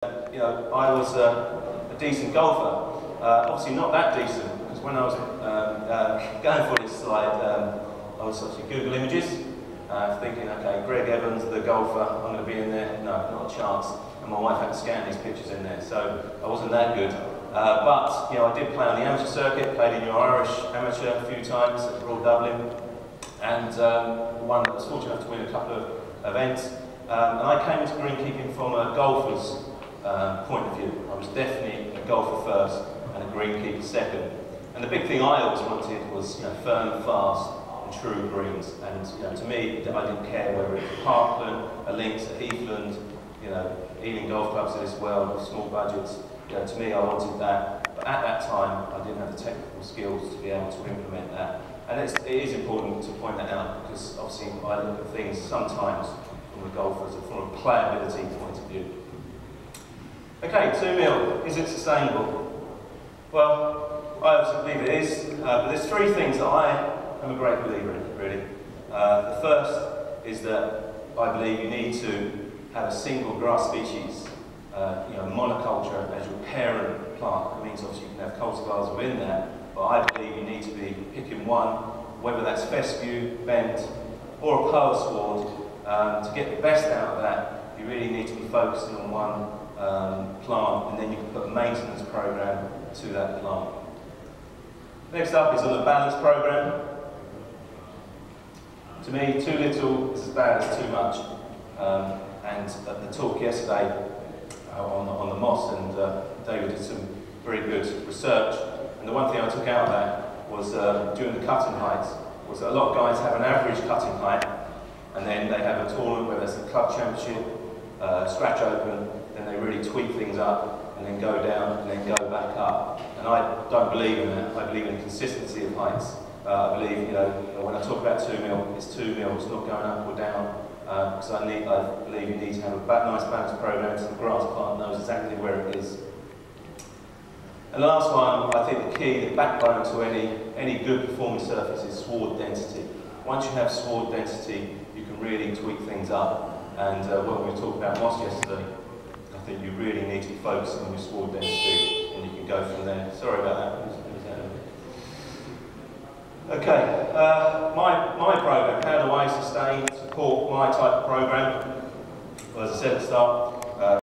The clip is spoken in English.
I was a decent golfer. Obviously not that decent, because when I was going for this slide, I was watching Google Images, thinking, okay, Greg Evans, the golfer, I'm going to be in there. No, not a chance. And my wife had to scan these pictures in there, so I wasn't that good. But I did play on the amateur circuit, played in your Irish amateur a few times at Royal Dublin, and I was fortunate enough to win a couple of events. And I came into greenkeeping from a golfer's point of view. I was definitely a golfer first and a greenkeeper second. And the big thing I always wanted was firm, fast and true greens. And to me, I didn't care whether it was Parkland, a Links, a Heathland, even golf clubs of this world with small budgets. To me, I wanted that. But at that time, I didn't have the technical skills to be able to implement that. And it is important to point that out, because obviously I look at things sometimes from a golfer's, from a playability point of view. Okay, 2 mil, is it sustainable? Well, I obviously believe it is, but there's 3 things that I am a great believer in, really. The first is that I believe you need to have a single grass species, monoculture as your parent plant. It means obviously you can have cultivars within that, but I believe you need to be picking one, whether that's fescue, bent, or a pearl sward. To get the best out of that, you really need to be focusing on one plant, and then you can put a maintenance program to that plant. Next up is on the balance program. To me, too little is as bad as too much. And at the talk yesterday on the moss, and David did some very good research. And the one thing I took out of that was during the cutting heights, was that a lot of guys have an average cutting height, and then they have a tournament, whether it's a club championship, scratch open, then they really tweak things up, and then go down, and then go back up. And I don't believe in that. I believe in consistency of heights. I believe, when I talk about 2 mil, it's 2 mil, it's not going up or down. Because I believe you need to have a nice balanced program so the grass plant knows exactly where it is. And the last one, I think the key, the backbone to any good performing surface is sward density. Once you have sward density, you can really tweak things up. And when we talked about moss yesterday, I think you really need to be focusing on your sward density, and you can go from there. Sorry about that. Okay, my program, how do I support my type of program? Well, as I said at the start,